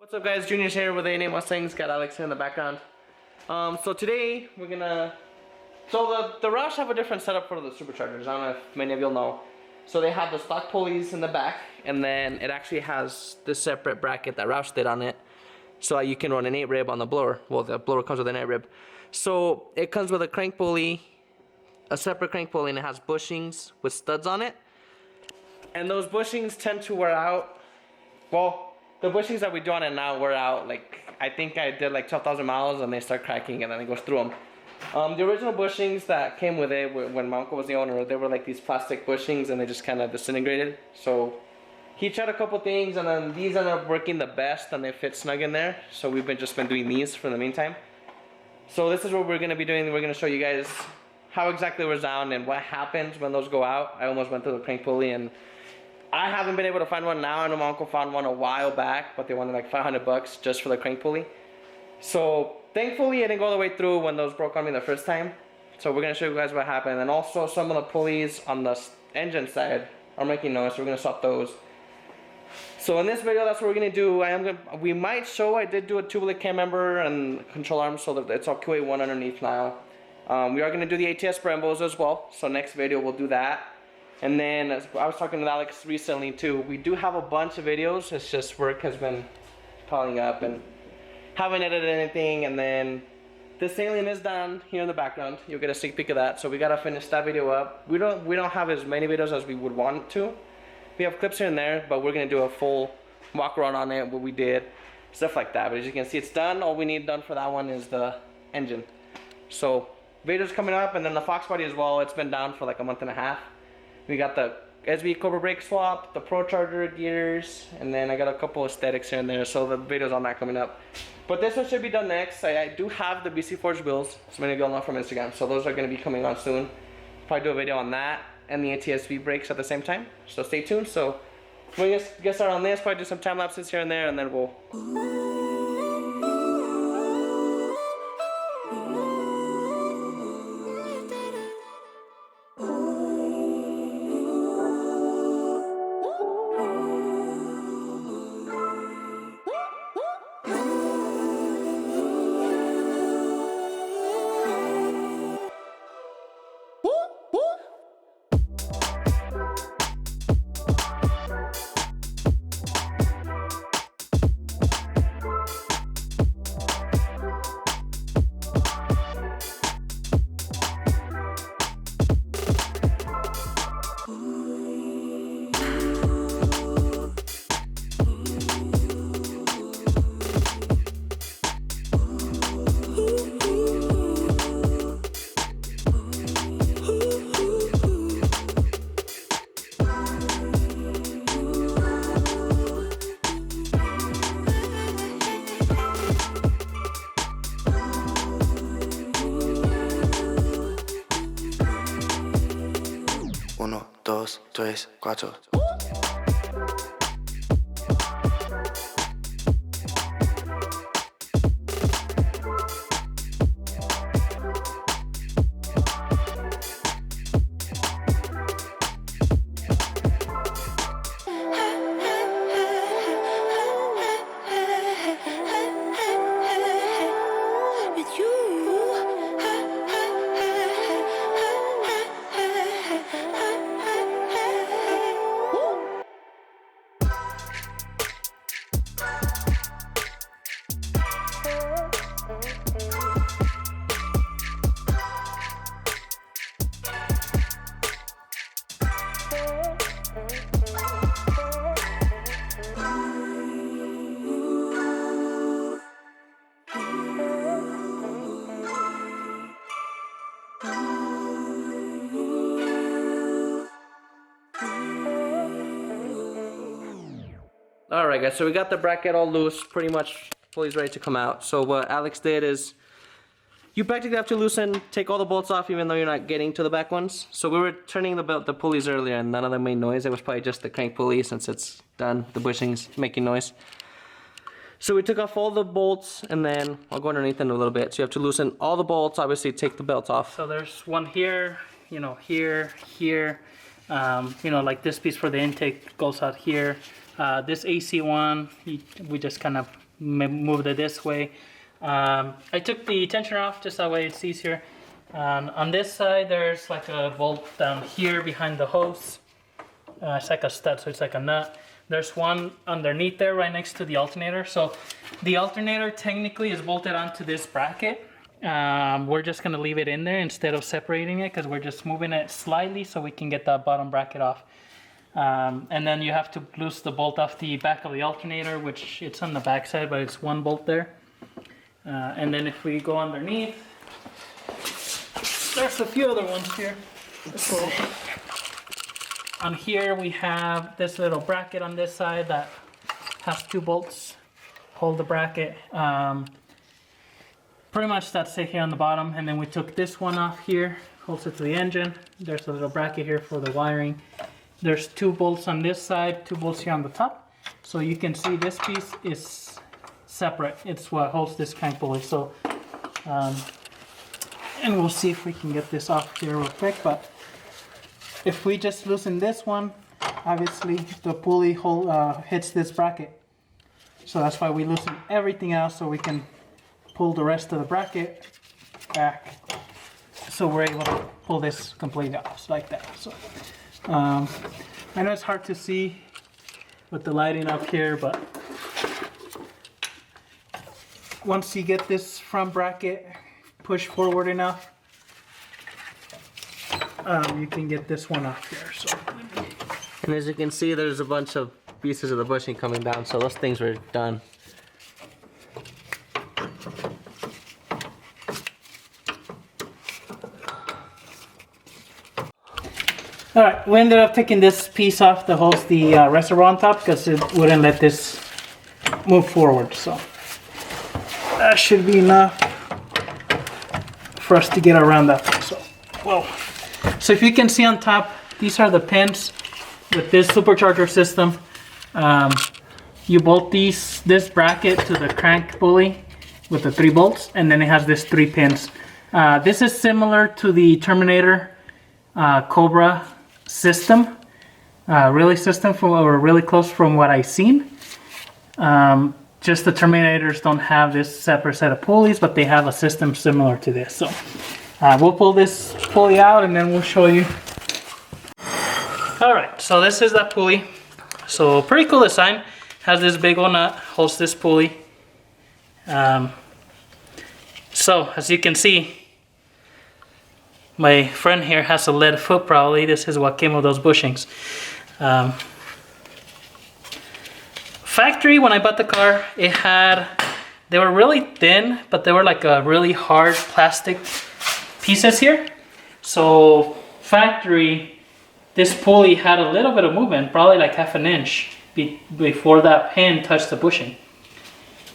What's up guys, Junior's here with A&A Mustangs, got Alex here in the background. So today we're gonna, the Roush have a different setup for the superchargers. I don't know if many of you'll know. So they have the stock pulleys in the back, and then it actually has this separate bracket that Roush did on it. So you can run an 8 rib on the blower. Well, the blower comes with an 8 rib. So it comes with a crank pulley, a separate crank pulley, and it has bushings with studs on it. And those bushings tend to wear out. Well, the bushings that we do on it now wear out, like, I think I did like 12,000 miles and they start cracking and then it goes through them. The original bushings that came with it when my uncle was the owner, they were like these plastic bushings and they just kind of disintegrated. So he tried a couple things and then these ended up working the best and they fit snug in there. So we've just been doing these for the meantime. So this is what we're going to be doing. We're going to show you guys how exactly we're down and what happens when those go out. I almost went through the crank pulley and I haven't been able to find one now. I know my uncle found one a while back, but they wanted like 500 bucks just for the crank pulley. So thankfully it didn't go all the way through when those broke on me the first time. So we're gonna show you guys what happened. And also some of the pulleys on the engine side are making noise, so we're gonna swap those. So in this video, that's what we're gonna do. We might show, I did do a tubular cam member and control arm, so that it's all QA1 underneath now. We are gonna do the ATS Brembos as well. So next video we'll do that. And then I was talking with Alex recently too. We do have a bunch of videos. It's just work has been piling up and haven't edited anything. And then this alien is done here in the background. You'll get a sneak peek of that. So we gotta finish that video up. We don't have as many videos as we would want to. We have clips here and there, but we're gonna do a full walk around on it, what we did, stuff like that. But as you can see, it's done. All we need done for that one is the engine. So videos coming up, and then the Fox body as well. It's been down for like a month and a half. We got the SB Cobra brake swap, the Pro Charger gears, and then I got a couple aesthetics here and there, so the videos on that coming up. But this one should be done next. I do have the BC Forge wheels, so many of you all know from Instagram, so those are going to be coming on soon. Probably do a video on that and the ATSV brakes at the same time, so stay tuned. So we're going to get started on this, probably do some time lapses here and there, and then we'll... Uno, dos, tres, cuatro. Alright guys, so we got the bracket all loose, pretty much pulleys ready to come out. So what Alex did is, you practically have to loosen, take all the bolts off even though you're not getting to the back ones. So we were turning the pulleys earlier and none of them made noise. It was probably just the crank pulley since it's done, the bushings making noise. So we took off all the bolts and then I'll go underneath in a little bit. So you have to loosen all the bolts, obviously take the belt off. So there's one here, you know, here, you know, like this piece for the intake goes out here. This AC one, we just kind of moved it this way. I took the tensioner off just that way it's easier. On this side, there's like a bolt down here behind the hose. It's like a stud, so it's like a nut. There's one underneath there right next to the alternator. So the alternator technically is bolted onto this bracket. We're just gonna leave it in there instead of separating it because we're just moving it slightly so we can get that bottom bracket off. And then you have to loose the bolt off the back of the alternator, which it's on the back side, but it's one bolt there. And then if we go underneath, there's a few other ones here. So on here we have this little bracket on this side that has 2 bolts, hold the bracket. Pretty much that's it here on the bottom. And then we took this one off here, holds it to the engine. There's a little bracket here for the wiring. There's 2 bolts on this side, 2 bolts here on the top. So you can see this piece is separate. It's what holds this crank pulley. So, and we'll see if we can get this off here real quick. But if we just loosen this one, obviously the pulley hits this bracket. So that's why we loosen everything else so we can pull the rest of the bracket back. So we're able to pull this completely off like that. So I know it's hard to see with the lighting up here, but once you get this front bracket pushed forward enough, you can get this one off here. So, And as you can see, there's a bunch of pieces of the bushing coming down, so those things were done. all right, we ended up taking this piece off that holds the reservoir on top because it wouldn't let this move forward. So that should be enough for us to get around that. So, whoa. So if you can see on top, these are the pins with this supercharger system. You bolt this bracket to the crank pulley with the 3 bolts, and then it has these 3 pins. This is similar to the Terminator Cobra system, relay system, really close from what I've seen. Just the Terminators don't have this separate set of pulleys, but they have a system similar to this. So we'll pull this pulley out and then we'll show you. All right, so this is that pulley. So pretty cool design. Has this big old nut, holds this pulley. So as you can see, my friend here has a lead foot probably. This is what came with those bushings. Factory, when I bought the car, they were really thin, but they were like a really hard plastic pieces here. So factory, this pulley had a little bit of movement, probably like half an inch before that pin touched the bushing.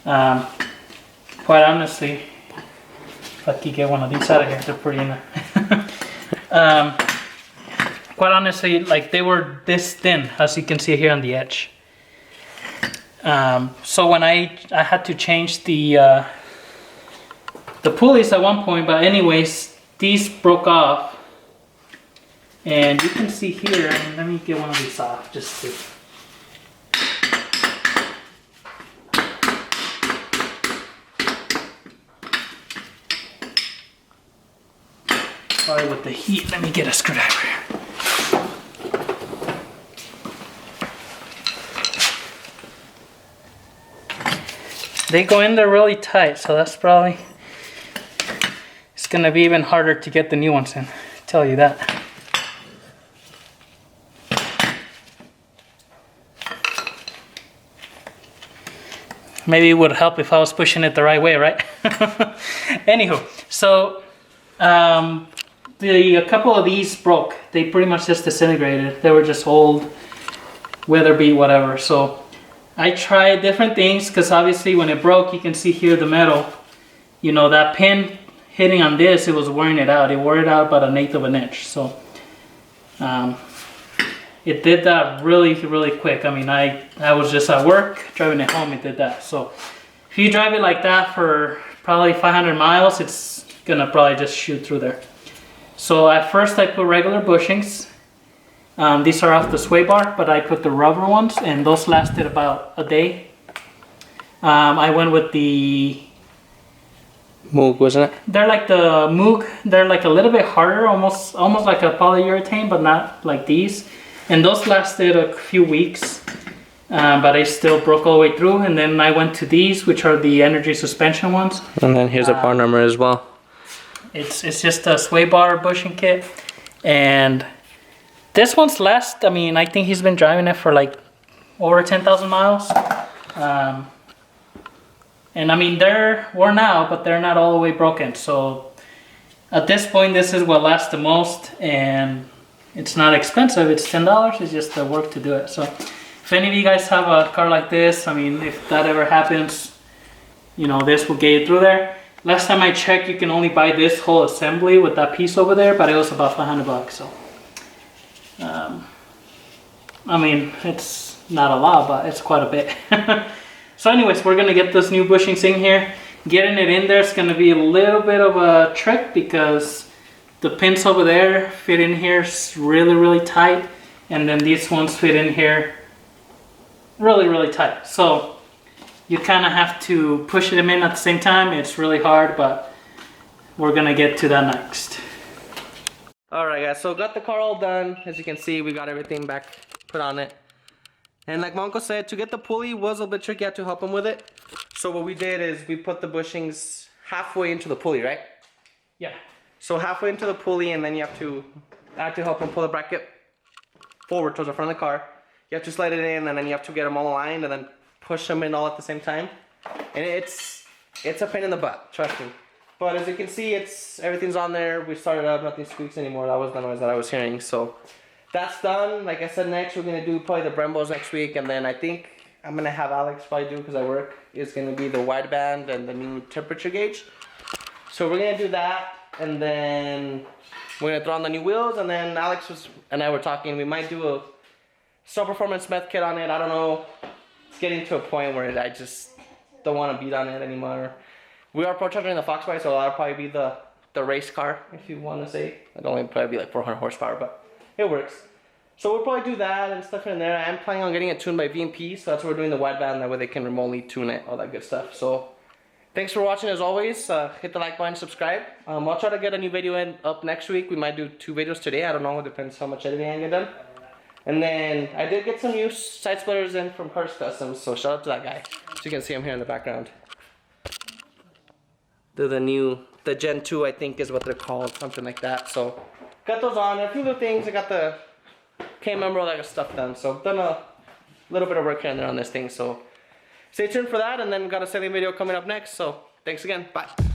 Quite honestly, if I could get one of these out of here, they're pretty in there. Quite honestly, like they were this thin, as you can see here on the edge. So when I had to change the pulleys at one point, but anyways, these broke off, and you can see here. And let me get one of these off just to. Sorry with the heat. Let me get a screwdriver here. They go in there really tight, so that's probably, it's gonna be even harder to get the new ones in, I'll tell you that. Maybe it would help if I was pushing it the right way, right? Anywho, so a couple of these broke. They pretty much just disintegrated. They were just old, weather beat, whatever. So I tried different things because obviously when it broke, you can see here the metal. You know, that pin hitting on this, it was wearing it out. It wore it out about 1/8 of an inch. So it did that really, really quick. I mean, I was just at work, driving it home, it did that. So if you drive it like that for probably 500 miles, it's gonna probably just shoot through there. So at first I put regular bushings. These are off the sway bar, but I put the rubber ones, and those lasted about a day. I went with the... Moog, wasn't it? They're like the Moog. They're like a little bit harder, almost like a polyurethane, but not like these. And those lasted a few weeks, but I still broke all the way through. And then I went to these, which are the energy suspension ones. And then here's a part number as well. It's just a sway bar bushing kit, and this one's last. I mean, I think he's been driving it for like over 10,000 miles. And I mean, they're worn out, but they're not all the way broken. So at this point, this is what lasts the most, and it's not expensive. It's $10. It's just the work to do it. So if any of you guys have a car like this, I mean, if that ever happens, you know, this will get you through there. Last time I checked, you can only buy this whole assembly with that piece over there, but it was about $500. So, I mean, it's not a lot, but it's quite a bit. So anyways, we're gonna get this new bushings in here. Getting it in there is gonna be a little bit of a trick because the pins over there fit in here really, really tight. And then these ones fit in here really, really tight. So you kind of have to push them in at the same time. It's really hard, but we're gonna get to that next. Alright guys, so got the car all done. As you can see, we got everything back put on it. And like my uncle said, to get the pulley was a bit tricky. I had to help him with it. So what we did is we put the bushings halfway into the pulley, right? Yeah. So halfway into the pulley, and then I had to help him pull the bracket forward towards the front of the car. You have to slide it in, and then you have to get them all aligned, and then push them in all at the same time. And it's a pain in the butt, trust me. But as you can see, everything's on there. We started up, nothing squeaks anymore. That was the noise that I was hearing. So that's done. Like I said, next we're gonna do probably the Brembos next week, and then I think I'm gonna have Alex probably do, because I work, is gonna be the wideband and the new temperature gauge. So we're gonna do that, and then we're gonna throw on the new wheels, and then Alex and I were talking. We might do a Snow Performance meth kit on it. I don't know. It's getting to a point where I just don't want to beat on it anymore. We are pro charging the Foxby, so that'll probably be the race car, if you want to say. It'll only probably be like 400 horsepower, but it works. So we'll probably do that and stuff in there. I am planning on getting it tuned by VMP, so that's why we're doing the wideband. That way they can remotely tune it, all that good stuff. So thanks for watching as always. Hit the like button, subscribe. I'll try to get a new video up next week. We might do 2 videos today. I don't know. It depends how much editing I get done. And then I did get some new side splitters in from Cars Customs, so shout out to that guy. So you can see him here in the background. They're the Gen 2, I think is what they're called, something like that. So got those on. A few little things. I got the K-member, all that stuff done. So I've done a little bit of work here and there on this thing. So stay tuned for that, and then got a selling video coming up next. So thanks again. Bye.